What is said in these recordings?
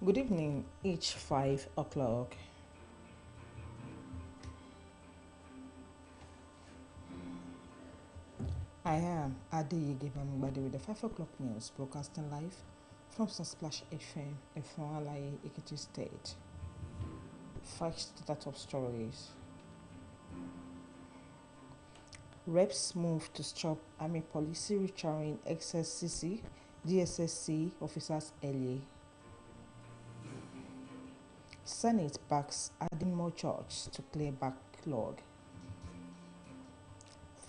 Good evening, each 5 o'clock. I am Adeyege Bamigbade with the 5 o'clock news, broadcasting live from Splash FM in Alaye, Ekiti State. First, the top stories. Reps move to stop Army policy returning XSCC, DSSC officers early. Senate backs adding more charges to clear backlog.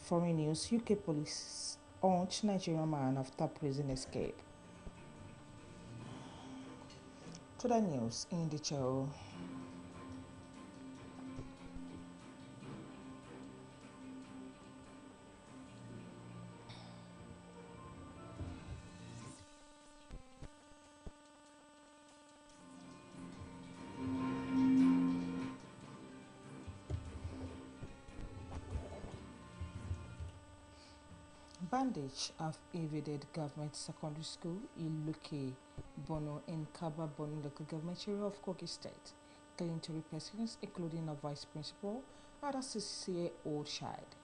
Foreign news, UK police launch Nigerian man after prison escape. To the news in detail. Bandits have invaded government secondary school in Luke Bono in Kaba Bono local government area of Kogi State, killing 3 persons, including a vice principal and a 6-year-old child.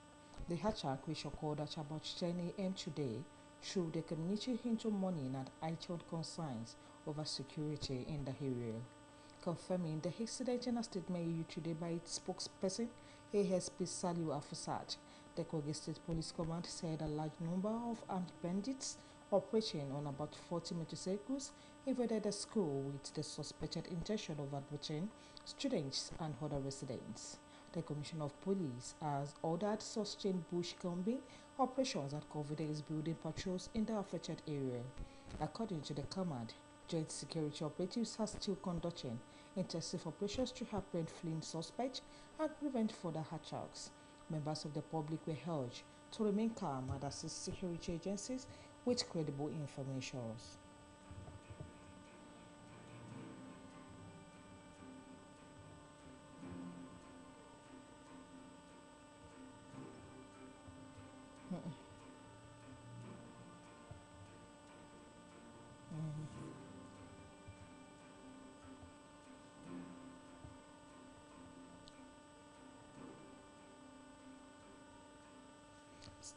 The attack, which occurred at about 10 a.m. today, threw the community into mourning and heightened concerns over security in the area. Confirming the incident in a statement issued today by its spokesperson, ASP Saliu Afusat, the Kogi State Police Command said a large number of armed bandits operating on about 40 motorcycles invaded the school with the suspected intention of admitting students and other residents. The Commissioner of Police has ordered sustained bush combing operations and confidence building patrols in the affected area. According to the command, joint security operatives are still conducting intensive operations to apprehend fleeing suspects and prevent further attacks. Members of the public were urged to remain calm and assist security agencies with credible information.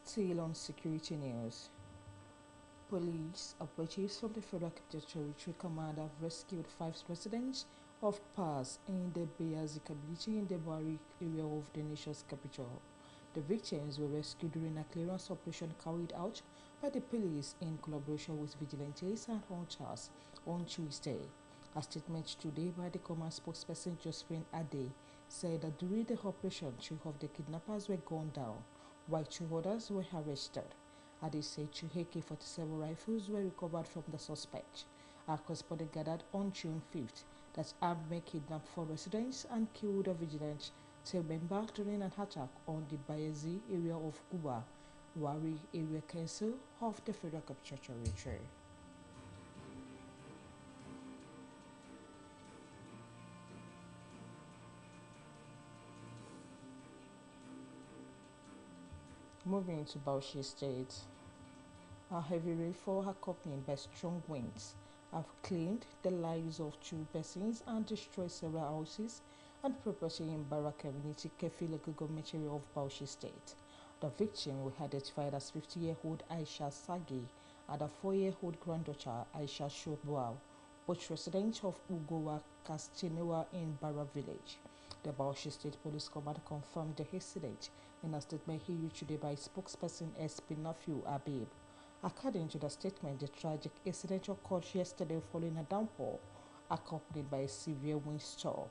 Still on security news. Police operatives from the Federal Capital Territory Command have rescued 5 residents of Paz in the Beazi community in the Bari area of the nation's capital. The victims were rescued during a clearance operation carried out by the police in collaboration with vigilantes and hunters on Tuesday. A statement today by the command spokesperson Josephine Ade said that during the operation, 2 of the kidnappers were gunned down, while 2 others were arrested. Ade said 2 AK-47 rifles were recovered from the suspect. Our correspondent gathered on June 5th that armed men kidnapped 4 residents and killed a vigilant team member during an attack on the Bayezi area of Kuba, Wari Area Council of the Federal Capital Territory. Moving to Bauchi State, a heavy rainfall accompanied by strong winds have claimed the lives of 2 persons and destroyed several houses and property in Bara community, Kefi local government area of Bauchi State. The victim was identified as 50-year-old Aisha Sagi and a 4-year-old granddaughter Aisha Shobwal, both residents of Ugowa Castinewa in Bara village. The Bauchi State Police Command confirmed the incident in a statement issued today by spokesperson SP Nafiu Abib. According to the statement, the tragic incident occurred yesterday following a downpour accompanied by a severe windstorm.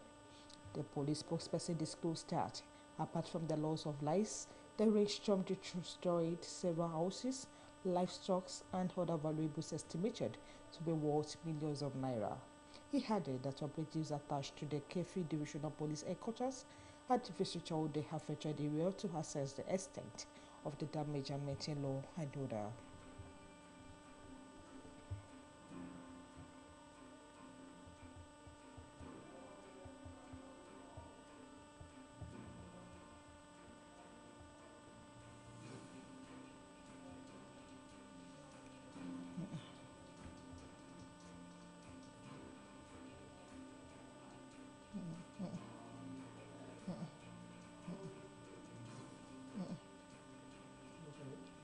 The police spokesperson disclosed that, apart from the loss of lives, the rainstorm destroyed several houses, livestock, and other valuables estimated to be worth millions of naira. He added that operatives attached to the Kefi Divisional Police Headquarters had visited the affected area to assess the extent of the damage and maintain law and order.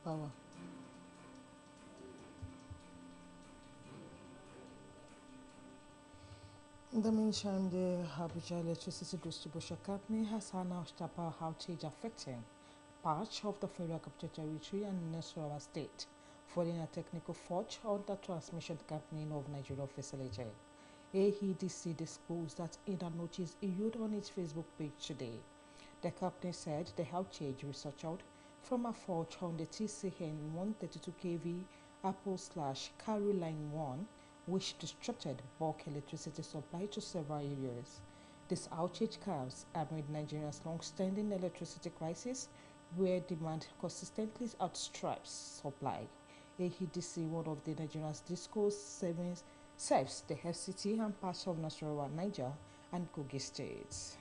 power. In the meantime, the Abuja Electricity Distribution Company has announced a power outage affecting parts of the Federal Capital Territory and Nasarawa State, following a technical fault on the transmission company of Nigeria facility. AEDC disclosed that in a notice issued on its Facebook page today, the company said the outage resulted from a fault on the TCN 132 kV Apple/Carry Line 1, which disrupted bulk electricity supply to several areas. This outage comes amid Nigeria's long-standing electricity crisis, where demand consistently outstrips supply. AEDC, one of the Nigeria's DISCOs, serves the FCT and parts of Nasarawa, Niger, and Kogi states.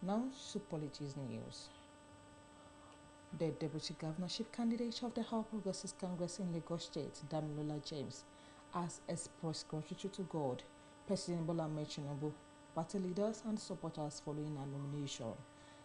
Now to politics news. The deputy governorship candidate of the All Progressives Congress in Lagos State, Damilola James, has expressed gratitude to God, President Bola Ahmed Tinubu, party leaders and supporters following her nomination.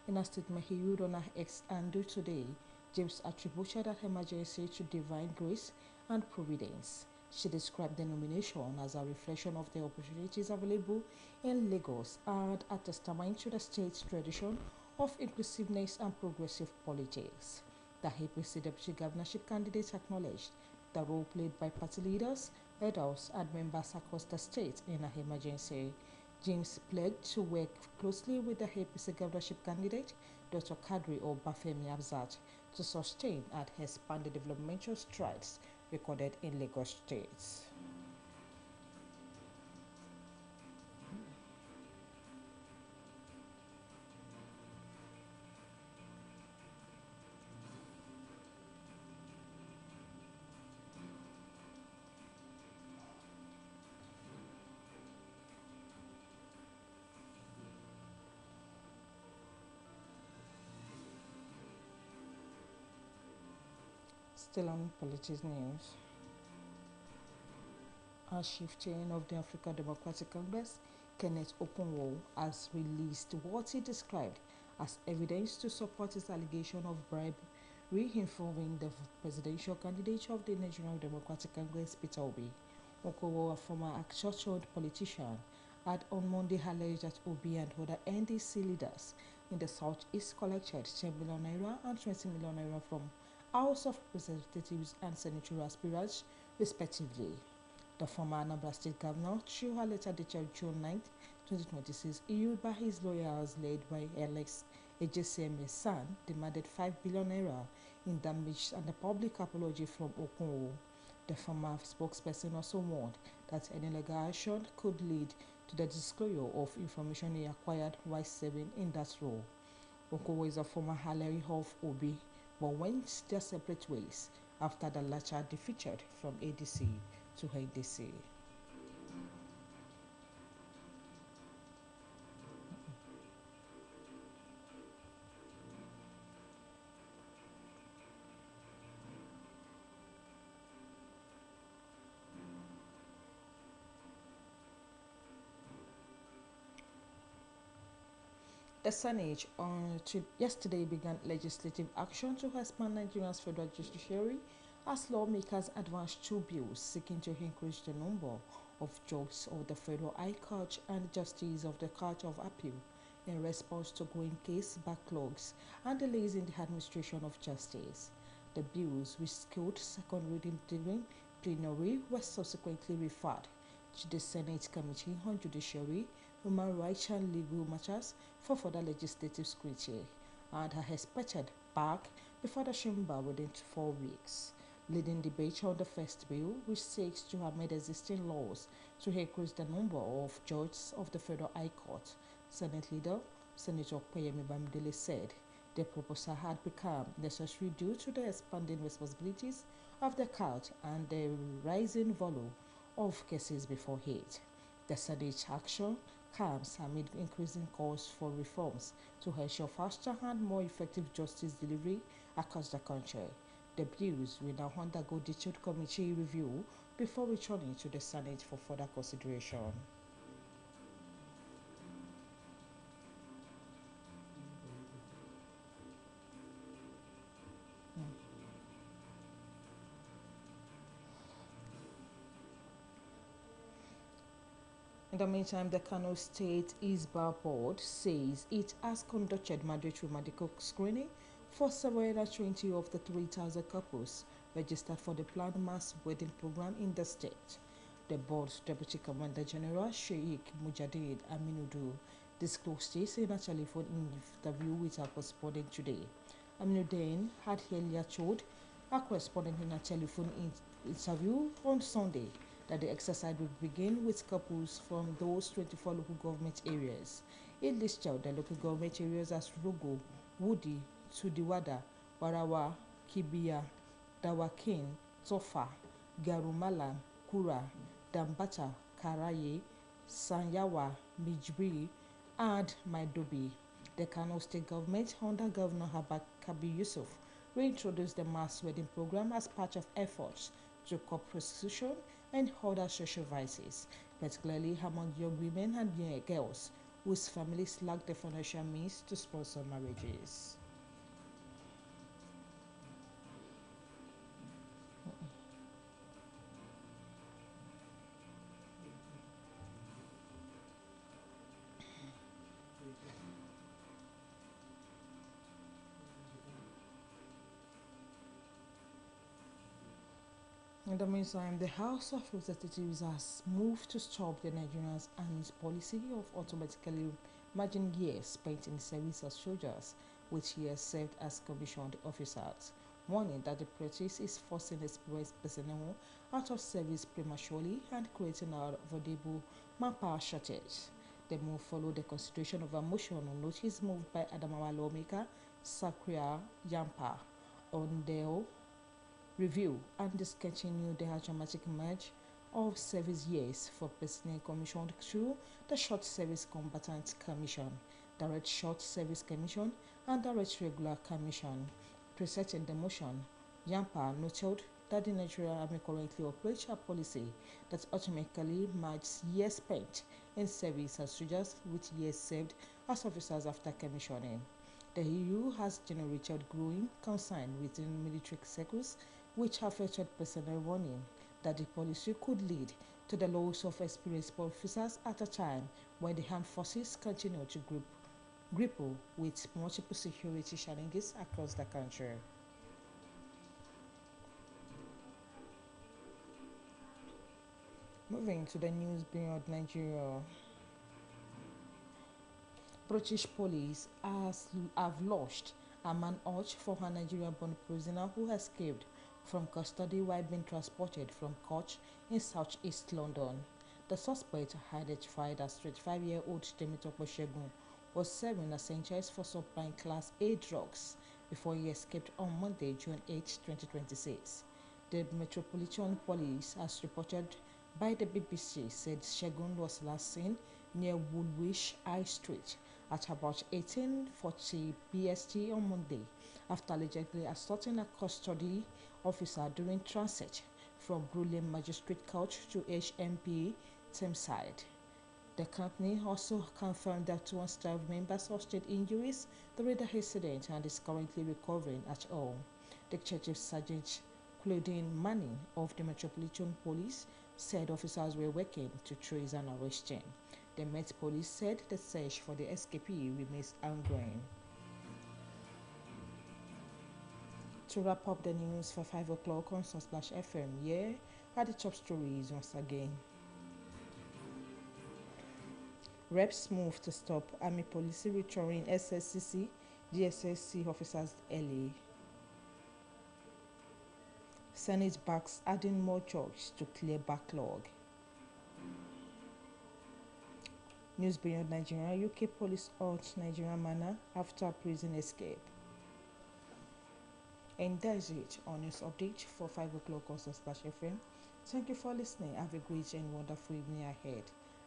In a statement he issued on her X handle today, James attributed her emergency to divine grace and providence. She described the nomination as a reflection of the opportunities available in Lagos and a testament to the state's tradition of inclusiveness and progressive politics. The APC deputy governorship candidate acknowledged the role played by party leaders, elders, and members across the state in an emergency. James pledged to work closely with the APC governorship candidate, Dr. Kadri Obafemi Abzat, to sustain and expand the developmental strides recorded in Lagos State. Still on politics news. A chieftain of the African Democratic Congress, Kenneth Okonwo, has released what he described as evidence to support his allegation of bribery involving the presidential candidate of the Nigerian Democratic Congress, Peter Obi. Okonwo, a former actor-turned politician, had on Monday alleged that Obi and other NDC leaders in the Southeast collected 10 million naira and 20 million naira from House of Representatives and senatorial aspirants, respectively. The former Anambra State Governor, through a letter dated June 9, 2026, issued by his lawyers led by Alex Ejesime's son, demanded 5 billion naira in damage and a public apology from Okonwo. The former spokesperson also warned that any legal action could lead to the disclosure of information he acquired while serving in that role. Okonwo is a former ally of Obi, but went their separate ways after the latter defected from ADC to NDC. The Senate yesterday began legislative action to expand Nigeria's federal judiciary as lawmakers advanced two bills seeking to increase the number of judges of the Federal High Court and justices of the Court of Appeal in response to growing case backlogs and delays in the administration of justice. The bills, which secured second reading during plenary, were subsequently referred to the Senate Committee on Judiciary, Human Rights and Legal Matters for further legislative scrutiny and are expected back before the chamber within 4 weeks. Leading debate on the first bill, which seeks to amend existing laws to increase the number of judges of the Federal High Court, Senate leader Senator Kweyemi Bamidele said the proposal had become necessary due to the expanding responsibilities of the court and the rising volume of cases before it. The Senate action comes amid increasing calls for reforms to ensure faster and more effective justice delivery across the country. The bills will now undergo detailed committee review before returning to the Senate for further consideration. In the meantime, the Kano State Isba Board says it has conducted mandatory medical screening for 720 of the 3,000 couples registered for the planned mass wedding program in the state. The board's Deputy Commander General Sheikh Mujahideen Aminuddin disclosed this in a telephone interview with our correspondent today. Aminuddin had earlier told our correspondent in a telephone interview on Sunday that the exercise will begin with couples from those 24 local government areas. It lists out the local government areas as Rogo, Wudi, Tudiwada, Warawa, Kibiya, Dawakin, Tofa, Garumala, Kura, Dambata, Karaye, Sanyawa, Mijbri, and Maidobi. The Kano State government, under Governor Kabi Yusuf, reintroduced the mass wedding program as part of efforts to curb prostitution and other social vices, particularly among young women and young girls whose families lack the financial means to sponsor marriages. In the meantime, the House of Representatives has moved to stop the Nigerian Army's policy of automatically merging years spent in service as soldiers with years served as commissioned officers, warning that the practice is forcing experienced personnel out of service prematurely and creating a avoidable manpower shortage. The move followed the consideration of a motion on notice moved by Adamawa lawmaker Sakria Yampa on the review and discontinue the dramatic merge of service years for personnel commissioned through the Short Service Combatant Commission, Direct Short Service Commission, and Direct Regular Commission. Presenting the motion, Yampa noted that the Nigerian Army currently operates a policy that automatically merges years spent in service as soldiers with years served as officers after commissioning. The EU has generated growing concern within military circles, which have featured personnel warning that the policy could lead to the loss of experienced officers at a time when the armed forces continue to grapple with multiple security challenges across the country. Moving to the news beyond Nigeria, British police have launched a manhunt for a Nigerian-born prisoner who escaped from custody while being transported from court in southeast London. The suspect, identified as 25-year-old Temitope Shegun, was serving a sentence for supplying Class A drugs before he escaped on Monday, June 8, 2026. The Metropolitan Police, as reported by the BBC, said Shegun was last seen near Woolwich High Street at about 18:40 BST on Monday, after allegedly assaulting a custody officer during transit from Bruley Magistrate Court to HMP Thameside. The company also confirmed that one staff member sustained injuries during the incident and is currently recovering at home. Detective Sergeant Claudine Manning of the Metropolitan Police said officers were working to trace and arrest him. The Met Police said the search for the escapee remains ongoing. To wrap up the news for 5 o'clock on Sunsplash FM, here are the top stories once again. Reps move to stop Army policy returning SSCC, DSSC officers early. Senate backs adding more jobs to clear backlog. News beyond Nigeria, UK police halt Nigerian manner after prison escape. And that's it on news update for 5 o'clock on Splash FM. Thank you for listening. Have a great and wonderful evening ahead.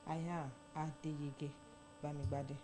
I am Adeyege Bamigbade.